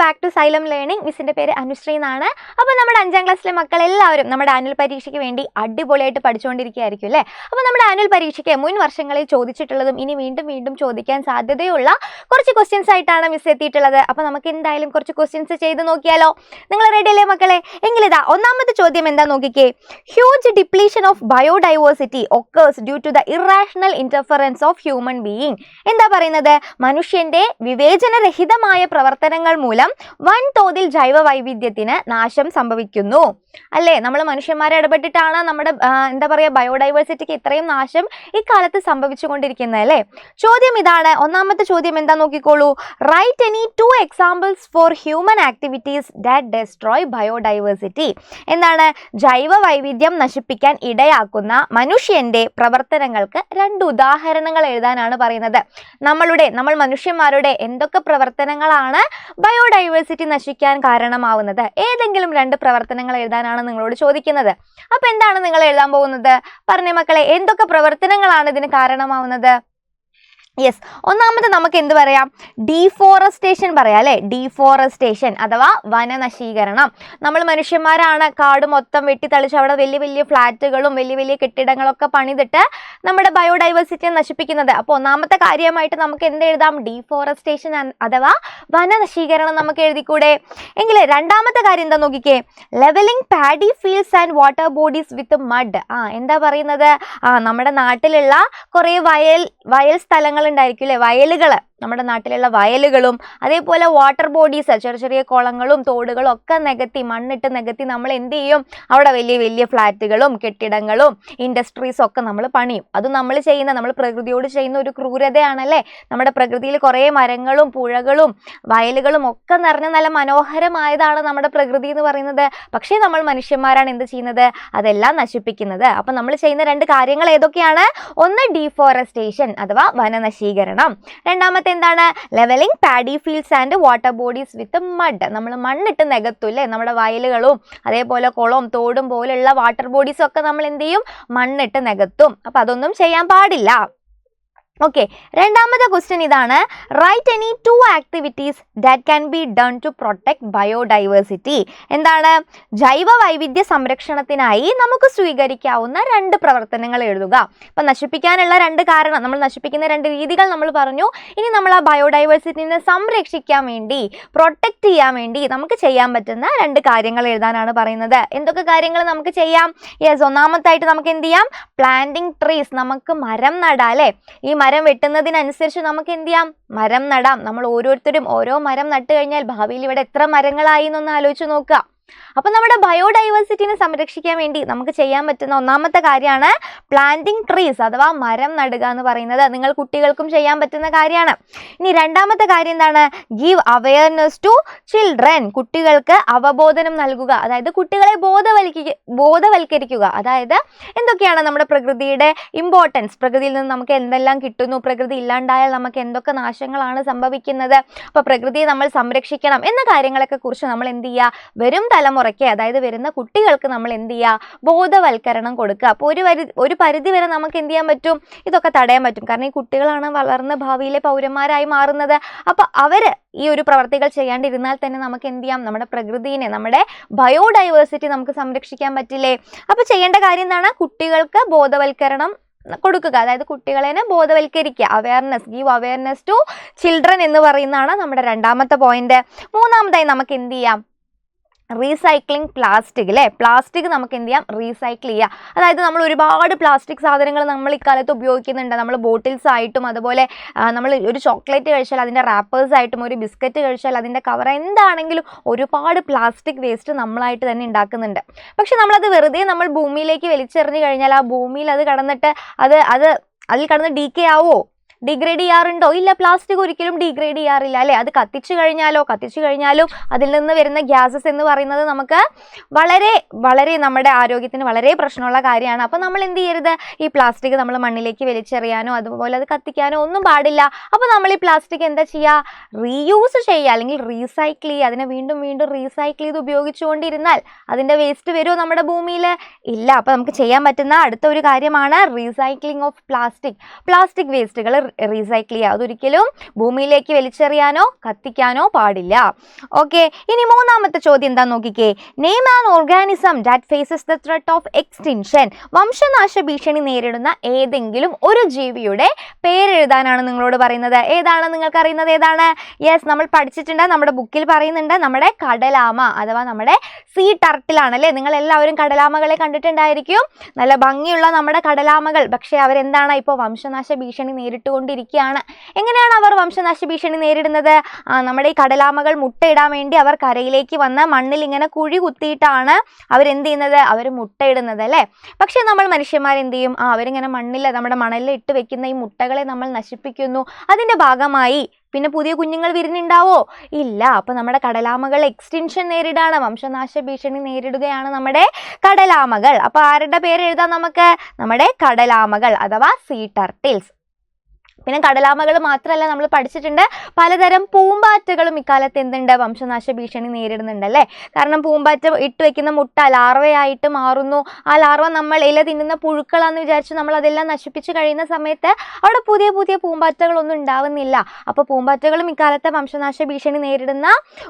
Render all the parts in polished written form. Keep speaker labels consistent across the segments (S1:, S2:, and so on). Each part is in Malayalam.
S1: Back to Xylem learning. മിസ്സിൻ്റെ പേര് അനുശ്രീ എന്നാണ്. അപ്പോൾ നമ്മുടെ 5ാം ക്ലാസ്സിലെ മക്കളെല്ലാവരും നമ്മുടെ ആനുവൽ പരീക്ഷയ്ക്ക് വേണ്ടി അടിപൊളിയായിട്ട് പഠിച്ചുകൊണ്ടിരിക്കുകയായിരിക്കും അല്ലേ. അപ്പോൾ നമ്മുടെ ആനുവൽ പരീക്ഷയ്ക്ക് മുൻ വർഷങ്ങളിൽ ചോദിച്ചിട്ടുള്ളതും ഇനി വീണ്ടും വീണ്ടും ചോദിക്കാൻ സാധ്യതയുള്ള കുറച്ച് ക്വസ്റ്റ്യൻസ് ആയിട്ടാണ് മിസ് എത്തിയിട്ടുള്ളത്. അപ്പോൾ നമുക്ക് എന്തായാലും കുറച്ച് ക്വസ്റ്റ്യൻസ് ചെയ്ത് നോക്കിയാലോ? നിങ്ങൾ റെഡി അല്ലേ മക്കളെ? എങ്കിലിതാ ഒന്നാമത്തെ ചോദ്യം എന്താ നോക്കിക്കേ. Huge depletion of biodiversity occurs due to the irrational interference of human being. എന്താ പറയുന്നത്? മനുഷ്യന്റെ വിവേചനരഹിതമായ പ്രവർത്തനങ്ങൾ മൂലം വൻതോതിൽ ജൈവ വൈവിധ്യത്തിന് നാശം സംഭവിക്കുന്നു അല്ലേ. നമ്മൾ മനുഷ്യന്മാരെ ഇടപെട്ടിട്ടാണ് നമ്മുടെ എന്താ പറയുക ബയോഡൈവേഴ്സിറ്റിക്ക് ഇത്രയും നാശം ഇക്കാലത്ത് സംഭവിച്ചുകൊണ്ടിരിക്കുന്നത് അല്ലേ. ചോദ്യം ഇതാണ്. ഒന്നാമത്തെ ചോദ്യം എന്താ നോക്കിക്കോളൂ. Write any 2 examples for human activities that destroy biodiversity. എന്താണ്? ജൈവ വൈവിധ്യം നശിപ്പിക്കാൻ ഇടയാക്കുന്ന മനുഷ്യന്റെ പ്രവർത്തനങ്ങൾക്ക് 2 ഉദാഹരണങ്ങൾ എഴുതാനാണ് പറയുന്നത്. നമ്മൾ മനുഷ്യന്മാരുടെ എന്തൊക്കെ പ്രവർത്തനങ്ങളാണ് ബയോഡൈവേഴ്സിറ്റി നശിക്കാൻ കാരണമാവുന്നത്? ഏതെങ്കിലും 2 പ്രവർത്തനങ്ങൾ എഴുതാനാണ് നിങ്ങളോട് ചോദിക്കുന്നത്. അപ്പൊ എന്താണ് നിങ്ങൾ എഴുതാൻ പോകുന്നത്? പറഞ്ഞേ മക്കളെ, എന്തൊക്കെ പ്രവർത്തനങ്ങളാണ് ഇതിന് കാരണമാവുന്നത്? യെസ്, ഒന്നാമത് നമുക്ക് എന്ത് പറയാം? ഡീഫോറസ്റ്റേഷൻ പറയാം അല്ലേ. ഡീഫോറസ്റ്റേഷൻ അഥവാ വനനശീകരണം. നമ്മൾ മനുഷ്യന്മാരാണ് കാട് മൊത്തം വെട്ടിത്തളിച്ച് അവിടെ വലിയ വലിയ ഫ്ലാറ്റുകളും വലിയ വലിയ കെട്ടിടങ്ങളൊക്കെ പണിതിട്ട് നമ്മുടെ ബയോഡൈവേഴ്സിറ്റിയെ നശിപ്പിക്കുന്നത്. അപ്പോൾ ഒന്നാമത്തെ കാര്യമായിട്ട് നമുക്ക് എന്ത് എഴുതാം? ഡീഫോറസ്റ്റേഷൻ അഥവാ വനനശീകരണം നമുക്ക് എഴുതിക്കൂടെ? എങ്കിൽ രണ്ടാമത്തെ കാര്യം എന്താ നോക്കിക്കേ. Levelling paddy fields and water bodies with mud. എന്താ പറയുന്നത്? നമ്മുടെ നാട്ടിലുള്ള കുറേ വയൽ സ്ഥലങ്ങൾ ഉണ്ടായിരിക്കും അല്ലേ, വയലുകൾ. നമ്മുടെ നാട്ടിലുള്ള വയലുകളും അതേപോലെ വാട്ടർ ബോഡീസ് ചെറിയ ചെറിയ കുളങ്ങളും തോടുകളും ഒക്കെ മണ്ണിട്ട് നികത്തി നമ്മൾ എന്ത് ചെയ്യും? അവിടെ വലിയ വലിയ ഫ്ലാറ്റുകളും കെട്ടിടങ്ങളും ഇൻഡസ്ട്രീസും ഒക്കെ നമ്മൾ പണിയും. അത് നമ്മൾ പ്രകൃതിയോട് ചെയ്യുന്ന ഒരു ക്രൂരതയാണല്ലേ. നമ്മുടെ പ്രകൃതിയിൽ കുറേ മരങ്ങളും പുഴകളും വയലുകളും ഒക്കെ നിറഞ്ഞ നല്ല മനോഹരമായതാണ് നമ്മുടെ പ്രകൃതി എന്ന് പറയുന്നത്. പക്ഷേ നമ്മൾ മനുഷ്യന്മാരാണ് എന്ത് ചെയ്യുന്നത്? അതെല്ലാം നശിപ്പിക്കുന്നത്. അപ്പം നമ്മൾ ചെയ്യുന്ന 2 കാര്യങ്ങൾ ഏതൊക്കെയാണ്? ഒന്ന് ഡീഫോറസ്റ്റേഷൻ അഥവാ വനനശീകരണം. രണ്ടാമത്തെ എന്താണ്? Levelling paddy fields and water bodies with mud. നമ്മൾ മണ്ണിട്ട് നികത്തൂല്ലേ. നമ്മുടെ വയലുകളും അതേപോലെ കുളവും തോടും പോലുള്ള വാട്ടർ ബോഡീസും ഒക്കെ നമ്മൾ എന്ത് ചെയ്യും? മണ്ണിട്ട് നികത്തും. അപ്പം അതൊന്നും ചെയ്യാൻ പാടില്ല. ഓക്കെ, രണ്ടാമത്തെ ക്വസ്റ്റ്യൻ ഇതാണ്. Write any 2 activities that can be done to protect biodiversity. എന്താണ്? ജൈവ വൈവിധ്യ സംരക്ഷണത്തിനായി നമുക്ക് സ്വീകരിക്കാവുന്ന 2 പ്രവർത്തനങ്ങൾ എഴുതുക. അപ്പം നശിപ്പിക്കാനുള്ള 2 കാരണം, നമ്മൾ നശിപ്പിക്കുന്ന 2 രീതികൾ നമ്മൾ പറഞ്ഞു. ഇനി നമ്മൾ ആ ബയോഡൈവേഴ്സിറ്റിനെ സംരക്ഷിക്കാൻ വേണ്ടി പ്രൊട്ടക്ട് ചെയ്യാൻ വേണ്ടി നമുക്ക് ചെയ്യാൻ പറ്റുന്ന 2 കാര്യങ്ങൾ എഴുതാനാണ് പറയുന്നത്. എന്തൊക്കെ കാര്യങ്ങൾ നമുക്ക് ചെയ്യാം? യെസ്, ഒന്നാമത്തായിട്ട് നമുക്ക് എന്ത് ചെയ്യാം? Planting trees. നമുക്ക് മരം നടാം അല്ലേ. ഈ മരം വെട്ടുന്നതിനനുസരിച്ച് നമുക്ക് എന്ത് ചെയ്യാം? മരം നടാം. നമ്മൾ ഓരോരുത്തരും ഓരോ മരം നട്ട് കഴിഞ്ഞാൽ ഭാവിയിൽ ഇവിടെ എത്ര മരങ്ങളായി എന്നൊന്ന് ആലോചിച്ച് നോക്കുക. അപ്പം നമ്മുടെ ബയോഡൈവേഴ്സിറ്റിനെ സംരക്ഷിക്കാൻ വേണ്ടി നമുക്ക് ചെയ്യാൻ പറ്റുന്ന ഒന്നാമത്തെ കാര്യമാണ് പ്ലാന്റിംഗ് ട്രീസ് അഥവാ മരം നടുക എന്ന് പറയുന്നത്. നിങ്ങൾ കുട്ടികൾക്കും ചെയ്യാൻ പറ്റുന്ന കാര്യമാണ്. ഇനി രണ്ടാമത്തെ കാര്യം എന്താണ്? Give awareness to children. കുട്ടികൾക്ക് അവബോധനം നൽകുക, അതായത് കുട്ടികളെ ബോധവൽക്കരിക്കുക. അതായത് എന്തൊക്കെയാണ് നമ്മുടെ പ്രകൃതിയുടെ ഇമ്പോർട്ടൻസ്, പ്രകൃതിയിൽ നിന്ന് നമുക്ക് എന്തെല്ലാം കിട്ടുന്നു, പ്രകൃതി ഇല്ലാണ്ടായാൽ നമുക്ക് എന്തൊക്കെ നാശങ്ങളാണ് സംഭവിക്കുന്നത്, അപ്പോൾ പ്രകൃതിയെ നമ്മൾ സംരക്ഷിക്കണം എന്ന കാര്യങ്ങളൊക്കെ കുറിച്ച് നമ്മൾ എന്ത് ചെയ്യുക? വരും തലമുറയ്ക്ക്, അതായത് വരുന്ന കുട്ടികൾക്ക് നമ്മൾ എന്ത് ചെയ്യുക? ബോധവൽക്കരണം കൊടുക്കുക. അപ്പോൾ ഒരു പരിധി വരെ നമുക്ക് എന്ത് ചെയ്യാൻ പറ്റും? ഇതൊക്കെ തടയാൻ പറ്റും. കാരണം ഈ കുട്ടികളാണ് വളർന്ന് ഭാവിയിലെ പൗരന്മാരായി മാറുന്നത്. അപ്പോൾ അവർ ഈ ഒരു പ്രവർത്തികൾ ചെയ്യാണ്ടിരുന്നാൽ തന്നെ നമുക്ക് എന്ത് ചെയ്യാം? നമ്മുടെ പ്രകൃതിനെ, നമ്മുടെ ബയോഡൈവേഴ്സിറ്റി നമുക്ക് സംരക്ഷിക്കാൻ പറ്റില്ലേ? അപ്പോൾ ചെയ്യേണ്ട കാര്യം എന്താണ്? കുട്ടികൾക്ക് ബോധവൽക്കരണം കൊടുക്കുക, അതായത് കുട്ടികളെ ബോധവൽക്കരിക്കുക. Awareness, give awareness to children എന്ന് പറയുന്നതാണ് നമ്മുടെ രണ്ടാമത്തെ പോയിന്റ്. മൂന്നാമതായി നമുക്ക് എന്ത് ചെയ്യാം? റീസൈക്ലിംഗ് പ്ലാസ്റ്റിക് അല്ലേ. പ്ലാസ്റ്റിക് നമുക്ക് എന്ത് ചെയ്യാം? റീസൈക്കിൾ ചെയ്യുക. അതായത് നമ്മൾ ഒരുപാട് പ്ലാസ്റ്റിക് സാധനങ്ങൾ നമ്മൾ ഇക്കാലത്ത് ഉപയോഗിക്കുന്നുണ്ട്. നമ്മൾ ബോട്ടിൽസ് ആയിട്ടും അതുപോലെ നമ്മൾ ഒരു ചോക്ലേറ്റ് കഴിച്ചാൽ അതിൻ്റെ റാപ്പേഴ്സ് ആയിട്ടും ഒരു ബിസ്ക്കറ്റ് കഴിച്ചാൽ അതിൻ്റെ കവർ എന്താണെങ്കിലും ഒരുപാട് പ്ലാസ്റ്റിക് വേസ്റ്റ് നമ്മളായിട്ട് തന്നെ ഉണ്ടാക്കുന്നുണ്ട്. പക്ഷെ നമ്മളത് വെറുതെ നമ്മൾ ഭൂമിയിലേക്ക് വലിച്ചെറിഞ്ഞു കഴിഞ്ഞാൽ ആ ഭൂമിയിൽ അത് കടന്നിട്ട് അതിൽ കടന്ന് ഡീക്കേ ആവുമോ? ഡിഗ്രേഡ് ചെയ്യാറുണ്ടോ? ഇല്ല, പ്ലാസ്റ്റിക് ഒരിക്കലും ഡിഗ്രേഡ് ചെയ്യാറില്ല അല്ലേ. അത് കത്തിച്ചു കഴിഞ്ഞാലും അതിൽ നിന്ന് വരുന്ന ഗ്യാസസ് എന്ന് പറയുന്നത് നമുക്ക് വളരെ നമ്മുടെ ആരോഗ്യത്തിന് വളരെ പ്രശ്നമുള്ള കാര്യമാണ്. അപ്പോൾ നമ്മൾ എന്ത് ചെയ്യരുത്? ഈ പ്ലാസ്റ്റിക് നമ്മൾ മണ്ണിലേക്ക് വലിച്ചെറിയാനോ അതുപോലെ അത് കത്തിക്കാനോ ഒന്നും പാടില്ല. അപ്പോൾ നമ്മൾ ഈ പ്ലാസ്റ്റിക് എന്താ ചെയ്യുക? റീയൂസ് ചെയ്യുക, അല്ലെങ്കിൽ റീസൈക്കിൾ ചെയ്യുക. അതിനെ വീണ്ടും വീണ്ടും റീസൈക്കിൾ ചെയ്ത് ഉപയോഗിച്ചുകൊണ്ടിരുന്നാൽ അതിൻ്റെ വേസ്റ്റ് വരുമോ നമ്മുടെ ഭൂമിയിൽ? ഇല്ല. അപ്പോൾ നമുക്ക് ചെയ്യാൻ പറ്റുന്ന അടുത്ത ഒരു കാര്യമാണ് റീസൈക്ലിംഗ് ഓഫ് പ്ലാസ്റ്റിക് വേസ്റ്റുകൾ റീസൈക്കിൾ ചെയ്യുക. അതൊരിക്കലും ഭൂമിയിലേക്ക് വലിച്ചെറിയാനോ കത്തിക്കാനോ പാടില്ല. ഓക്കെ, ഇനി മൂന്നാമത്തെ ചോദ്യം എന്താ നോക്കിക്കേ. Name an organism that faces the threat of extinction. വംശനാശ ഭീഷണി നേരിടുന്ന ഏതെങ്കിലും ഒരു ജീവിയുടെ പേരെഴുതാനാണ് നിങ്ങളോട് പറയുന്നത്. ഏതാണ് നിങ്ങൾക്ക് അറിയുന്നത്? ഏതാണ്? യെസ്, നമ്മൾ പഠിച്ചിട്ടുണ്ട്, നമ്മുടെ ബുക്കിൽ പറയുന്നുണ്ട്. നമ്മുടെ കടലാമ അഥവാ നമ്മുടെ സീ ടർട്ടിലാണ് അല്ലേ. നിങ്ങൾ എല്ലാവരും കടലാമകളെ കണ്ടിട്ടുണ്ടായിരിക്കും. നല്ല ഭംഗിയുള്ള നമ്മുടെ കടലാമകൾ. പക്ഷേ അവരെന്താണ് ഇപ്പോൾ വംശനാശ ഭീഷണി നേരിട്ടുകൊണ്ടിരിക്കുകയാണ്. എങ്ങനെയാണ് അവർ വംശനാശ ഭീഷണി നേരിടുന്നത്? നമ്മുടെ ഈ കടലാമകൾ മുട്ടയിടാൻ വേണ്ടി അവർ കരയിലേക്ക് വന്ന് മണ്ണിൽ ഇങ്ങനെ കുഴി കുത്തിയിട്ടാണ് അവരെന്ത് ചെയ്യുന്നത്? അവർ മുട്ടയിടുന്നത് അല്ലേ. പക്ഷേ നമ്മൾ മനുഷ്യന്മാർ എന്ത് ചെയ്യും? അവരിങ്ങനെ മണ്ണിൽ നമ്മുടെ മണലിൽ ഇട്ട് വെക്കുന്ന ഈ മുട്ടകളെ നമ്മൾ നശിപ്പിക്കുന്നു. അതിൻ്റെ ഭാഗമായി പിന്നെ പുതിയ കുഞ്ഞുങ്ങൾ വിരിഞ്ഞുണ്ടാവോ? ഇല്ല. അപ്പോൾ നമ്മുടെ കടലാമകൾ എക്സ്റ്റിൻഷൻ നേരിടാണ്, വംശനാശ ഭീഷണി നേരിടുകയാണ് നമ്മുടെ കടലാമകൾ. അപ്പോൾ ആരുടെ പേര് എഴുതാം നമുക്ക്? നമ്മുടെ കടലാമകൾ അഥവാ സീ ടർട്ടിൽസ്. പിന്നെ കടലാമകൾ മാത്രമല്ല, നമ്മൾ പഠിച്ചിട്ടുണ്ട് പലതരം പൂമ്പാറ്റകളും ഇക്കാലത്ത് എന്തുണ്ട്? വംശനാശ ഭീഷണി നേരിടുന്നുണ്ട് അല്ലേ. കാരണം പൂമ്പാറ്റ ഇട്ട് വെക്കുന്ന മുട്ട ലാർവയായിട്ട് മാറുന്നു. ആ ലാർവ നമ്മൾ ഇല തിന്നുന്ന പുഴുക്കളാന്ന് വിചാരിച്ച് നമ്മൾ അതെല്ലാം നശിപ്പിച്ച് കഴിയുന്ന സമയത്ത് അവിടെ പുതിയ പുതിയ പൂമ്പാറ്റകളൊന്നും ഉണ്ടാവുന്നില്ല. അപ്പോൾ പൂമ്പാറ്റകളും ഇക്കാലത്തെ വംശനാശ ഭീഷണി നേരിടുന്ന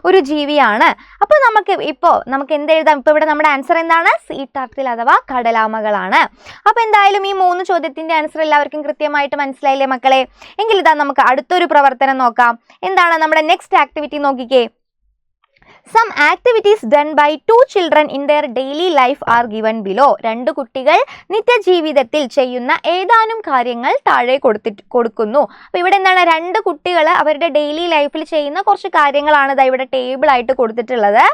S1: ഒരു ജീവിയാണ്. അപ്പോൾ നമുക്ക് എന്തെഴുതാം? ഇപ്പോൾ ഇവിടെ നമ്മുടെ ആൻസർ എന്താണ്? സീ ടർട്ടിൽ അഥവാ കടലാമകളാണ്. അപ്പോൾ എന്തായാലും ഈ 3 ചോദ്യത്തിൻ്റെ ആൻസർ എല്ലാവർക്കും കൃത്യമായിട്ട് മനസ്സിലായില്ലേ മക്കളെ? എങ്കിൽ ഇതാ നമുക്ക് അടുത്തൊരു പ്രവർത്തനം നോക്കാം. എന്താണ് നമ്മുടെ നെക്സ്റ്റ് ആക്ടിവിറ്റി? നോക്കിക്കേ. Some activities done by 2 children in their daily life are given below. 2 കുട്ടികൾ നിത്യജീവിതത്തിൽ ചെയ്യുന്ന ഏതാനും കാര്യങ്ങൾ താഴെ കൊടുക്കുന്നു. അപ്പോൾ ഇവിടെ എന്താണ്? 2 കുട്ടികൾ അവരുടെ ഡെയിലി ലൈഫിൽ ചെയ്യുന്ന കുറച്ച് കാര്യങ്ങളാണ് ഇവിടെ ടേബിൾ ആയിട്ട് കൊടുത്തിട്ടുള്ളത്.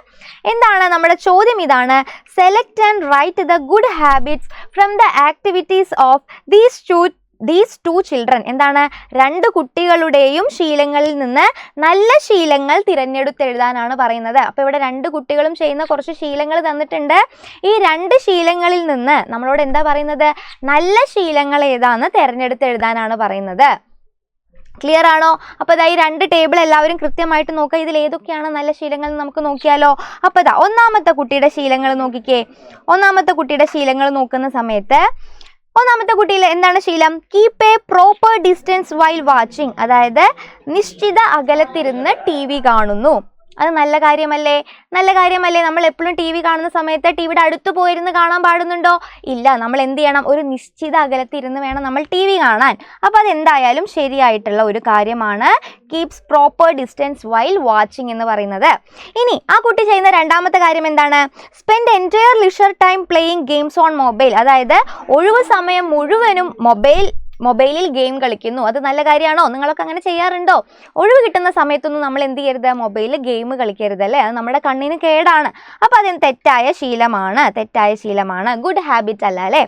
S1: എന്താണ് നമ്മുടെ ചോദ്യം? ഇതാണ്, select and write the good habits from the activities of these two children. എന്താണ്? 2 കുട്ടികളുടെയും ശീലങ്ങളിൽ നിന്ന് നല്ല ശീലങ്ങൾ തിരഞ്ഞെടുത്തെഴുതാനാണ് പറയുന്നത്. അപ്പോൾ ഇവിടെ 2 കുട്ടികളും ചെയ്യുന്ന കുറച്ച് ശീലങ്ങൾ തന്നിട്ടുണ്ട്. ഈ 2 ശീലങ്ങളിൽ നിന്ന് നമ്മളോട് എന്താ പറയുന്നത്? നല്ല ശീലങ്ങൾ ഏതാണെന്ന് തിരഞ്ഞെടുത്തെഴുതാനാണ് പറയുന്നത്. ക്ലിയർ ആണോ? അപ്പോൾ ഈ 2 ടേബിൾ എല്ലാവരും കൃത്യമായിട്ട് നോക്കുക. ഇതിൽ ഏതൊക്കെയാണ് നല്ല ശീലങ്ങൾ നമുക്ക് നോക്കിയാലോ? അപ്പോൾ ഒന്നാമത്തെ കുട്ടിയുടെ ശീലങ്ങൾ നോക്കിക്കേ. ഒന്നാമത്തെ കുട്ടിയുടെ ശീലങ്ങൾ നോക്കുന്ന സമയത്ത് ഒന്നാമത്തെ കുട്ടിയിൽ എന്താണ് ശീലം? Keep A proper distance while watching. അതായത് നിശ്ചിത അകലത്തിരുന്ന് TV കാണുന്നു. അത് നല്ല കാര്യമല്ലേ? നല്ല കാര്യമല്ലേ? നമ്മൾ എപ്പോഴും TV കാണുന്ന സമയത്ത് TVയുടെ അടുത്ത് പോയിരുന്ന് കാണാൻ പാടുന്നുണ്ടോ? ഇല്ല. നമ്മൾ എന്ത് ചെയ്യണം? ഒരു നിശ്ചിത അകലത്തിരുന്ന് വേണം നമ്മൾ TV കാണാൻ. അപ്പോൾ അതെന്തായാലും ശരിയായിട്ടുള്ള ഒരു കാര്യമാണ് keeps proper distance while watching എന്ന് പറയുന്നത്. ഇനി ആ കുട്ടി ചെയ്യുന്ന രണ്ടാമത്തെ കാര്യം എന്താണ്? Spend entire leisure time playing games on mobile. അതായത് ഒഴിവ് സമയം മുഴുവനും മൊബൈലിൽ ഗെയിം കളിക്കുന്നു. അത് നല്ല കാര്യമാണോ? നിങ്ങളൊക്കെ അങ്ങനെ ചെയ്യാറുണ്ടോ? ഒഴിവ് കിട്ടുന്ന സമയത്തൊന്നും നമ്മൾ എന്ത് ചെയ്യരുത്? മൊബൈലിൽ ഗെയിം കളിക്കരുത് അല്ലേ. അത് നമ്മുടെ കണ്ണിന് കേടാണ്. അപ്പോൾ അത് തെറ്റായ ശീലമാണ്, ഗുഡ് ഹാബിറ്റ് അല്ല അല്ലേ.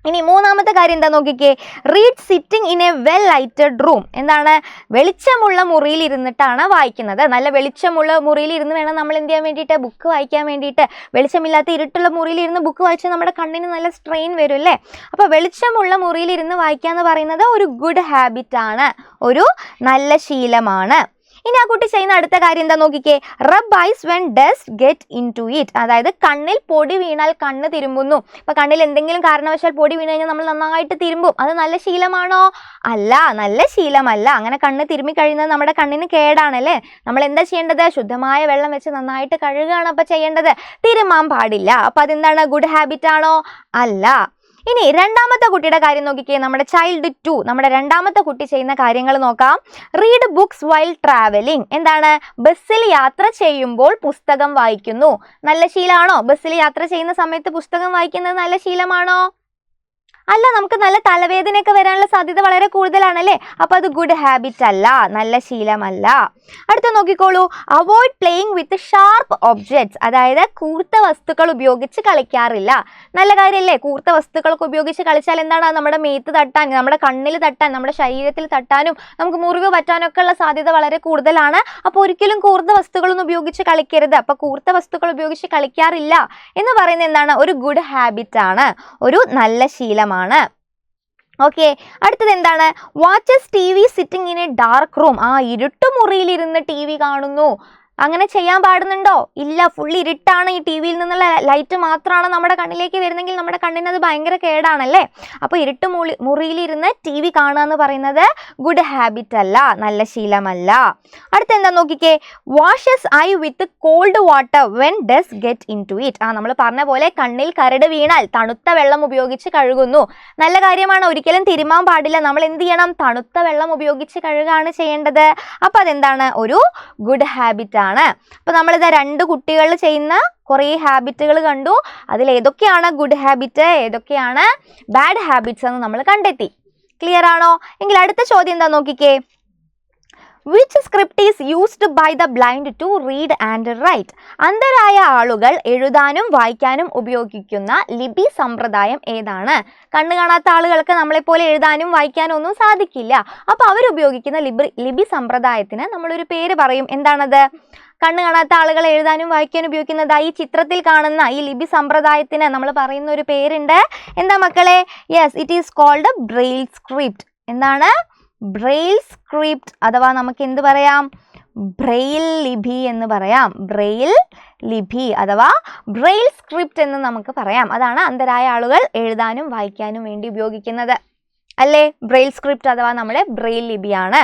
S1: ഇനി മൂന്നാമത്തെ കാര്യം എന്താ നോക്കിക്കേ. Read sitting in A well lighted room. എന്താണ്? വെളിച്ചമുള്ള മുറിയിൽ ഇരുന്നിട്ടാണ് വായിക്കുന്നത്. നല്ല വെളിച്ചമുള്ള മുറിയിൽ ഇരുന്ന് വേണം നമ്മൾ എന്ത് ചെയ്യാൻ വേണ്ടിയിട്ട്? ബുക്ക് വായിക്കാൻ വേണ്ടിയിട്ട്. വെളിച്ചമില്ലാത്ത ഇരുട്ടുള്ള മുറിയിൽ ഇരുന്ന് ബുക്ക് വായിച്ചാൽ നമ്മുടെ കണ്ണിന് നല്ല സ്ട്രെയിൻ വരും അല്ലേ. അപ്പോൾ വെളിച്ചമുള്ള മുറിയിൽ ഇരുന്ന് വായിക്കുക എന്ന് പറയുന്നത് ഒരു ഗുഡ് ഹാബിറ്റ് ആണ്, ഒരു നല്ല ശീലമാണ്. ഇനി ആ കുട്ടി ചെയ്യുന്ന അടുത്ത കാര്യം എന്താ നോക്കിക്കേ. Rub eyes when dust get into it. അതായത് കണ്ണിൽ പൊടി വീണാൽ കണ്ണ് തിരുമ്പുന്നു. ഇപ്പം കണ്ണിൽ എന്തെങ്കിലും കാരണവശാൽ പൊടി വീണ് കഴിഞ്ഞാൽ നമ്മൾ നന്നായിട്ട് തിരുമ്പും. അത് നല്ല ശീലമാണോ? അല്ല, നല്ല ശീലമല്ല. അങ്ങനെ കണ്ണ് തിരുമ്മി കഴിയുന്നത് നമ്മുടെ കണ്ണിന് കേടാണല്ലേ. നമ്മൾ എന്താ ചെയ്യേണ്ടത്? ശുദ്ധമായ വെള്ളം വെച്ച് നന്നായിട്ട് കഴുകുകയാണ് അപ്പോൾ ചെയ്യേണ്ടത്. തിരുമാൻ പാടില്ല. അപ്പോൾ അതെന്താണ്? ഗുഡ് ഹാബിറ്റ് ആണോ? അല്ല. ഇനി രണ്ടാമത്തെ കുട്ടിയുടെ കാര്യം നോക്കിക്കേ. നമ്മുടെ ചൈൽഡ് 2, നമ്മുടെ രണ്ടാമത്തെ കുട്ടി ചെയ്യുന്ന കാര്യങ്ങൾ നോക്കാം. Read books while travelling. എന്താണ്? ബസ്സിൽ യാത്ര ചെയ്യുമ്പോൾ പുസ്തകം വായിക്കുന്നു. നല്ല ശീലമാണോ? ബസ്സിൽ യാത്ര ചെയ്യുന്ന സമയത്ത് പുസ്തകം വായിക്കുന്നത് നല്ല ശീലമാണോ? അല്ല, നമുക്ക് നല്ല തലവേദനയൊക്കെ വരാനുള്ള സാധ്യത വളരെ കൂടുതലാണല്ലേ. അപ്പോൾ അത് ഗുഡ് ഹാബിറ്റ് അല്ല, നല്ല ശീലമല്ല. അടുത്ത നോക്കിക്കോളൂ. Avoid playing with sharp objects. അതായത് കൂർത്ത വസ്തുക്കൾ ഉപയോഗിച്ച് കളിക്കാറില്ല. നല്ല കാര്യമല്ലേ? കൂർത്ത വസ്തുക്കളൊക്കെ ഉപയോഗിച്ച് കളിച്ചാൽ എന്താണ്? നമ്മുടെ മേത്ത് തട്ടാൻ, നമ്മുടെ കണ്ണിൽ തട്ടാൻ, നമ്മുടെ ശരീരത്തിൽ തട്ടാനും നമുക്ക് മുറിവ് പറ്റാനൊക്കെ ഉള്ള സാധ്യത വളരെ കൂടുതലാണ്. അപ്പോൾ ഒരിക്കലും കൂർത്ത വസ്തുക്കളൊന്നും ഉപയോഗിച്ച് കളിക്കരുത്. അപ്പോൾ കൂർത്ത വസ്തുക്കൾ ഉപയോഗിച്ച് കളിക്കാറില്ല എന്ന് പറയുന്നത് എന്താണ്? ഒരു ഗുഡ് ഹാബിറ്റ് ആണ്, ഒരു നല്ല ശീലമാണ്. ഓക്കെ, അടുത്തത് എന്താണ്? Watches TV sitting in a dark room. ഇരുട്ടുമുറിയിൽ ഇരുന്ന് TV കാണുന്നു. അങ്ങനെ ചെയ്യാൻ പാടുന്നുണ്ടോ? ഇല്ല. ഫുൾ ഇരുട്ടാണ്, ഈ ടി വിയിൽ നിന്നുള്ള ലൈറ്റ് മാത്രമാണ് നമ്മുടെ കണ്ണിലേക്ക് വരുന്നെങ്കിൽ നമ്മുടെ കണ്ണിന് അത് ഭയങ്കര കേടാണല്ലേ. അപ്പോൾ ഇരുട്ട് മുറിയിലിരുന്ന് ടി വി കാണുക എന്ന് പറയുന്നത് ഗുഡ് ഹാബിറ്റ് അല്ല, നല്ല ശീലമല്ല. അടുത്ത എന്താ നോക്കിക്കേ, washes eye with cold water when dust get into it. നമ്മൾ പറഞ്ഞ പോലെ കണ്ണിൽ കരട് വീണാൽ തണുത്ത വെള്ളം ഉപയോഗിച്ച് കഴുകുന്നു. നല്ല കാര്യമാണ്, ഒരിക്കലും തിരുമാൻ പാടില്ല. നമ്മൾ എന്ത് ചെയ്യണം? തണുത്ത വെള്ളം ഉപയോഗിച്ച് കഴുകുകയാണ് ചെയ്യേണ്ടത്. അപ്പോൾ അതെന്താണ്? ഒരു ഗുഡ് ഹാബിറ്റ് ആണ്. അപ്പോൾ നമ്മളിത് 2 കുട്ടികൾ ചെയ്യുന്ന കുറേ ഹാബിറ്റുകൾ കണ്ടു. അതിൽ ഏതൊക്കെയാണ് ഗുഡ് ഹാബിറ്റ്, ഏതൊക്കെയാണ് ബാഡ് ഹാബിറ്റ്സ് എന്ന് നമ്മൾ കണ്ടെത്തി. ക്ലിയർ ആണോ? എങ്കിൽ അടുത്ത ചോദ്യം എന്താ നോക്കിക്കേ, Which script is used by the blind to read and write? അന്ധരായ ആളുകൾ എഴുതാനും വായിക്കാനും ഉപയോഗിക്കുന്ന ലിപി സമ്പ്രദായം ഏതാണ്? കണ്ണു കാണാത്ത ആളുകൾക്ക് നമ്മളെപ്പോലെ എഴുതാനും വായിക്കാനും ഒന്നും സാധിക്കില്ല. അപ്പോൾ അവരുപയോഗിക്കുന്ന ലിപി സമ്പ്രദായത്തിന് നമ്മളൊരു പേര് പറയും. എന്താണത്? കണ്ണു കാണാത്ത ആളുകൾ എഴുതാനും വായിക്കാനും ഉപയോഗിക്കുന്നത് ഈ ചിത്രത്തിൽ കാണുന്ന ഈ ലിപി സമ്പ്രദായത്തിന് നമ്മൾ പറയുന്ന ഒരു പേരുണ്ട്. എന്താ മക്കളെ? Yes, it is called Braille script. എന്താണ്? ബ്രെയിൽ സ്ക്രിപ്റ്റ് അഥവാ നമുക്ക് എന്ത് പറയാം? ബ്രെയിൽ ലിപി എന്ന് പറയാം. ബ്രെയിൽ ലിപി അഥവാ ബ്രെയിൽ സ്ക്രിപ്റ്റ് എന്ന് നമുക്ക് പറയാം. അതാണ് അന്ധരായ ആളുകൾ എഴുതാനും വായിക്കാനും വേണ്ടി ഉപയോഗിക്കുന്നത് അല്ലേ? ബ്രെയിൽ സ്ക്രിപ്റ്റ് അഥവാ നമ്മുടെ ബ്രെയിൽ ലിപിയാണ്.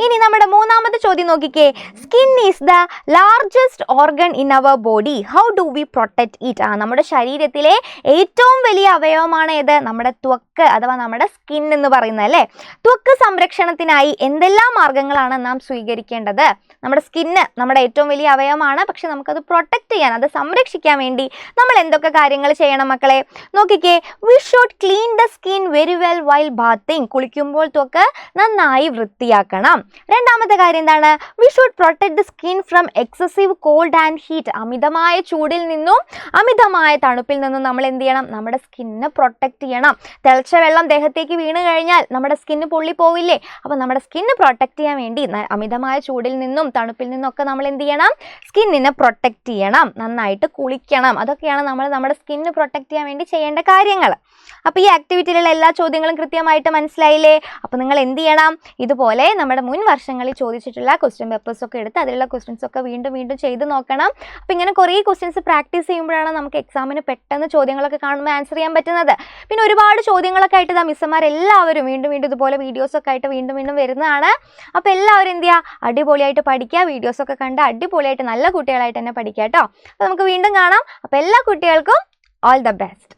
S1: ഇനി നമ്മുടെ മൂന്നാമത്തെ ചോദ്യം നോക്കിക്കേ, skin is the largest organ in our body, how do we protect it? നമ്മുടെ ശരീരത്തിലെ ഏറ്റവും വലിയ അവയവമാണ് ഏത്? നമ്മുടെ ത്വക്ക് അഥവാ നമ്മുടെ സ്കിൻ എന്ന് പറയുന്നത് അല്ലേ. ത്വക്ക് സംരക്ഷണത്തിനായി എന്തെല്ലാം മാർഗങ്ങളാണ് നാം സ്വീകരിക്കേണ്ടത്? നമ്മുടെ സ്കിന്ന് നമ്മുടെ ഏറ്റവും വലിയ അവയവമാണ്, പക്ഷെ നമുക്കത് പ്രൊട്ടക്ട് ചെയ്യാൻ, അത് സംരക്ഷിക്കാൻ വേണ്ടി നമ്മൾ എന്തൊക്കെ കാര്യങ്ങൾ ചെയ്യണം മക്കളെ? നോക്കിക്കേ, we should clean the skin very well while bathing. കുളിക്കുമ്പോൾ ത്വക്ക് നന്നായി വൃത്തിയാക്കണം. രണ്ടാമത്തെ കാര്യം എന്താണ്? We should protect the skin from excessive cold and heat. അമിതമായ ചൂടിൽ നിന്നും അമിതമായ തണുപ്പിൽ നിന്നും നമ്മൾ എന്ത് ചെയ്യണം? നമ്മുടെ സ്കിന്നിനെ പ്രൊട്ടക്ട് ചെയ്യണം. തിളച്ച വെള്ളം ദേഹത്തേക്ക് വീണ് കഴിഞ്ഞാൽ നമ്മുടെ സ്കിന്ന് പൊള്ളിപ്പോവില്ലേ? അപ്പോൾ നമ്മുടെ സ്കിന്ന് പ്രൊട്ടക്ട് ചെയ്യാൻ വേണ്ടി അമിതമായ ചൂടിൽ നിന്നും തണുപ്പിൽ നിന്നൊക്കെ നമ്മൾ എന്ത് ചെയ്യണം? സ്കിന്നിനെ പ്രൊട്ടക്ട് ചെയ്യണം. നന്നായിട്ട് കുളിക്കണം. അതൊക്കെയാണ് നമ്മൾ നമ്മുടെ സ്കിന്ന് പ്രൊട്ടക്ട് ചെയ്യാൻ വേണ്ടി ചെയ്യേണ്ട കാര്യങ്ങൾ. അപ്പോൾ ഈ ആക്ടിവിറ്റിയിലുള്ള എല്ലാ ചോദ്യങ്ങളും കൃത്യമായിട്ട് മനസ്സിലായില്ലേ? അപ്പോൾ നിങ്ങൾ എന്ത് ചെയ്യണം? ഇതുപോലെ നമ്മുടെ മുൻ വർഷങ്ങളിൽ ചോദിച്ചിട്ടുള്ള ക്വസ്റ്റ്യൻ പേപ്പേഴ്സ് ഒക്കെ എടുത്ത് അതിലുള്ള ക്വസ്റ്റ്യൻസ് ഒക്കെ വീണ്ടും വീണ്ടും ചെയ്ത് നോക്കണം. അപ്പോൾ ഇങ്ങനെ കുറേ ക്വസ്റ്റ്യൻസ് പ്രാക്ടീസ് ചെയ്യുമ്പോഴാണ് നമുക്ക് എക്സാമിന് പെട്ടെന്ന് ചോദ്യങ്ങളൊക്കെ കാണുമ്പോൾ ആൻസർ ചെയ്യാൻ പറ്റുന്നത്. പിന്നെ ഒരുപാട് ചോദ്യങ്ങളൊക്കെ ആയിട്ട് ഇതാ മിസ്സുമാർ എല്ലാവരും വീണ്ടും വീണ്ടും ഇതുപോലെ വീഡിയോസൊക്കെ ആയിട്ട് വീണ്ടും വീണ്ടും വരുന്നതാണ്. അപ്പോൾ എല്ലാവരും എന്ത് ചെയ്യുക? അടിപൊളിയായിട്ട് പഠിക്കുക. വീഡിയോസൊക്കെ കണ്ട് അടിപൊളിയായിട്ട് നല്ല കുട്ടികളായിട്ട് തന്നെ പഠിക്കുക കേട്ടോ. അപ്പോൾ നമുക്ക് വീണ്ടും കാണാം. അപ്പോൾ എല്ലാ കുട്ടികൾക്കും ഓൾ ദ ബെസ്റ്റ്.